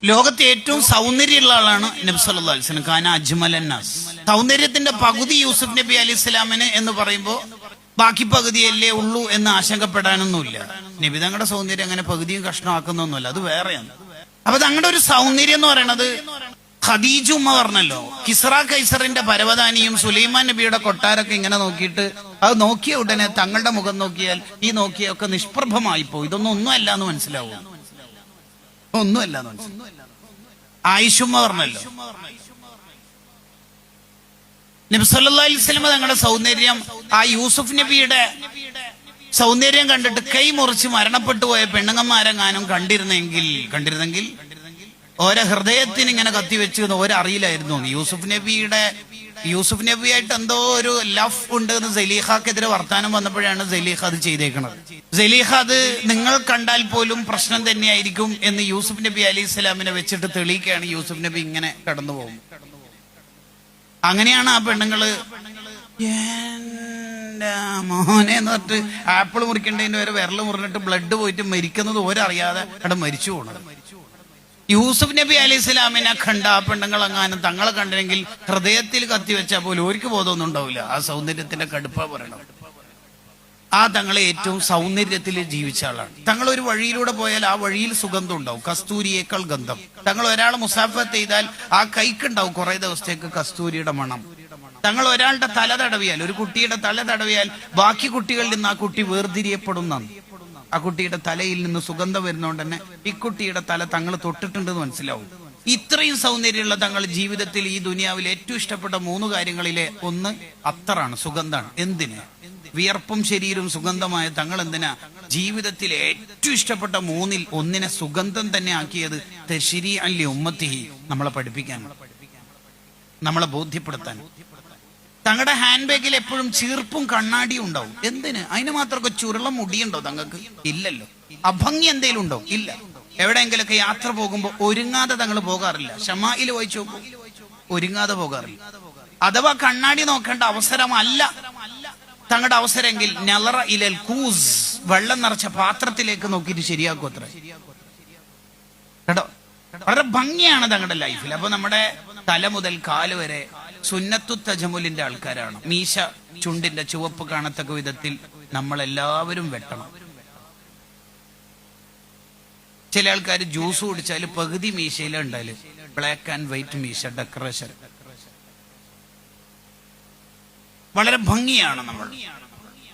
ലോകത്തെ ഏറ്റവും സൗന്ദര്യമുള്ള ആളാണ് നബി സല്ലല്ലാഹു അലൈഹി വസല്ലം. കാന അജ്മലന്നാസ്. സൗന്ദര്യത്തിന്റെ പകുതി യൂസുഫ് നബി അലൈഹി സ്വലാമിന് എന്ന് പറയുമ്പോൾ ബാക്കി പകുതിയല്ലേ ഉള്ളൂ എന്ന് ആശങ്കപ്പെടാനൊന്നുമില്ല. നബി തങ്ങളുടെ സൗന്ദര്യം അങ്ങനെ പകുതിയും കഷ്ണമാക്കുന്നൊന്നുമല്ല, അത് വേറെയാണ്. അപ്പൊ തങ്ങളുടെ ഒരു സൗന്ദര്യം എന്ന് പറയുന്നത് ഖദീജ ഉമ്മ പറഞ്ഞല്ലോ, കിസ്റ കൈസറിന്റെ പരവതാനിയും സുലൈമാൻ നബിയുടെ കൊട്ടാരൊക്കെ ഇങ്ങനെ നോക്കിയിട്ട് അത് നോക്കിയ ഉടനെ തങ്ങളുടെ മുഖം നോക്കിയാൽ ഈ നോക്കിയൊക്കെ നിഷ്പ്രഭമായി പോയി, ഇതൊന്നും ഒന്നുമല്ല എന്ന് മനസ്സിലാവും. ഒന്നുമല്ല എന്ന് മനസ്സിലാവും. ആയിഷുമ്മ പറഞ്ഞല്ലോ, നബി സല്ലല്ലാഹു അലൈഹി വസല്ലം തങ്ങളുടെ സൗന്ദര്യം ആ യൂസുഫ് നബിയുടെ സൗന്ദര്യം കണ്ടിട്ട് കൈ മുറിച്ച് മരണപ്പെട്ടു പോയ പെണ്ണുങ്ങന്മാരെങ്ങാനും കണ്ടിരുന്നെങ്കിൽ ഓരോ ഹൃദയത്തിന് ഇങ്ങനെ കത്തിവെച്ച് ഓരറിയില്ലായിരുന്നു. യൂസുഫ് നബിയായിട്ട് എന്തോ ഒരു ലഫ് ഉണ്ട് എന്ന് സലീഖക്കെതിരെ വർത്താനം വന്നപ്പോഴാണ് സലീഖ അത് ചെയ്തേക്കുന്നത്. സലീഖ അത് നിങ്ങൾ കണ്ടാൽ പോലും പ്രശ്നം തന്നെയായിരിക്കും എന്ന് യൂസുഫ് നബി അലൈഹി സ്വലാമിനെ വെച്ചിട്ട് തെളിയിക്കുകയാണ്. യൂസുഫ് നബി ഇങ്ങനെ കടന്നു പോകും. അങ്ങനെയാണ് ആ പെണ്ണുങ്ങള് മോനെ എന്ന് പറഞ്ഞിട്ട് ആപ്പിൾ മുറിക്കേണ്ടതിന്റെ വരെ വിരൽ മുറിഞ്ഞിട്ട് ബ്ലഡ് പോയിട്ട് മരിക്കുന്നത് ഓരറിയാതെ അവിടെ മരിച്ചു പോണത്. യൂസുഫ് നബി അലൈഹി സ്വലാമിനെ കണ്ട ആ പെണ്ണുങ്ങൾ അങ്ങാനും തങ്ങളെ കണ്ടെങ്കിൽ ഹൃദയത്തിൽ കത്തിവെച്ചാൽ പോലും ഒരിക്കൽ ബോധമൊന്നും ഉണ്ടാവില്ല. ആ സൗന്ദര്യത്തിന്റെ കടുപ്പ പറയണം. ആ തങ്ങളെ ഏറ്റവും സൗന്ദര്യത്തിൽ ജീവിച്ച ആളാണ്. തങ്ങൾ ഒരു വഴിയിലൂടെ പോയാൽ ആ വഴിയിൽ സുഗന്ധം ഉണ്ടാവും, കസ്തൂരിയേക്കാൾ ഗന്ധം. തങ്ങൾ ഒരാളെ മുസാഫത്ത് ചെയ്താൽ ആ കൈക്കുണ്ടാവും കുറെ ദിവസത്തേക്ക് കസ്തൂരിയുടെ മണം. തങ്ങൾ ഒരാളുടെ തല തടവിയാൽ, ഒരു കുട്ടിയുടെ തല തടവിയാൽ ബാക്കി കുട്ടികളിൽ നിന്ന് ആ കുട്ടി വേർതിരിയപ്പെടുന്നതാണ്. ആ കുട്ടിയുടെ തലയിൽ നിന്ന് സുഗന്ധം വരുന്നതുകൊണ്ട് തന്നെ ഈ കുട്ടിയുടെ തല തങ്ങൾ തൊട്ടിട്ടുണ്ടെന്ന് മനസ്സിലാവും. ഇത്രയും സൗന്ദര്യമുള്ള തങ്ങൾ ജീവിതത്തിൽ ഈ ദുനിയാവിൽ ഏറ്റവും ഇഷ്ടപ്പെട്ട 3 കാര്യങ്ങളിലെ ഒന്ന് അത്തറാണ്, സുഗന്ധാണ്. എന്തിന്? വിയർപ്പും ശരീരവും സുഗന്ധമായ തങ്ങൾ എന്തിനാ ജീവിതത്തിൽ ഏറ്റവും ഇഷ്ടപ്പെട്ട 3-ൽ ഒന്നിനെ സുഗന്ധം തന്നെ ആക്കിയത്? തശ്രീഅൻ ലി ഉമ്മത്തിഹി, നമ്മളെ പഠിപ്പിക്കാനാണ്, നമ്മളെ ബോധ്യപ്പെടുത്താൻ. തങ്ങളുടെ ഹാൻഡ് ബാഗിൽ എപ്പോഴും ചീർപ്പും കണ്ണാടിയും ഉണ്ടാവും. എന്തിന്? അതിന് മാത്രമൊക്കെ ചുരുള മുടിയുണ്ടോ തങ്ങൾക്ക്? ഇല്ലല്ലോ. അഭംഗി എന്തേലും ഉണ്ടോ? ഇല്ല. എവിടെയെങ്കിലൊക്കെ യാത്ര പോകുമ്പോൾ ഒരുങ്ങാതെ തങ്ങൾ പോകാറില്ല. ഷമായിൽ വായിച്ചു നോക്കും, ഒരുങ്ങാതെ പോകാറില്ല. അഥവാ കണ്ണാടി നോക്കേണ്ട അവസരമല്ല തങ്ങളുടെ അവസരമെങ്കിൽ നളറ ഇലൽ കൂസ്, വെള്ളം നിറച്ച പാത്രത്തിലേക്ക് നോക്കിയിട്ട് ശരിയാക്കും അത്ര. കേട്ടോ, വളരെ ഭംഗിയാണ് തങ്ങളുടെ ലൈഫിൽ. അപ്പൊ നമ്മുടെ തല മുതൽ കാല് വരെ സുന്നത്തു തജമുലിന്റെ ആൾക്കാരാണ്. മീശ ചുണ്ടിന്റെ ചുവപ്പ് കാണത്തക്ക വിധത്തിൽ നമ്മളെല്ലാവരും വെട്ടണം. ചില ആൾക്കാർ ജ്യൂസ് കുടിച്ചാൽ പകുതി മീശയിലുണ്ടാല് ബ്ലാക്ക് ആൻഡ് വൈറ്റ് മീശ ഡെക്കറേഷൻ. വളരെ ഭംഗിയാണ് നമ്മൾ.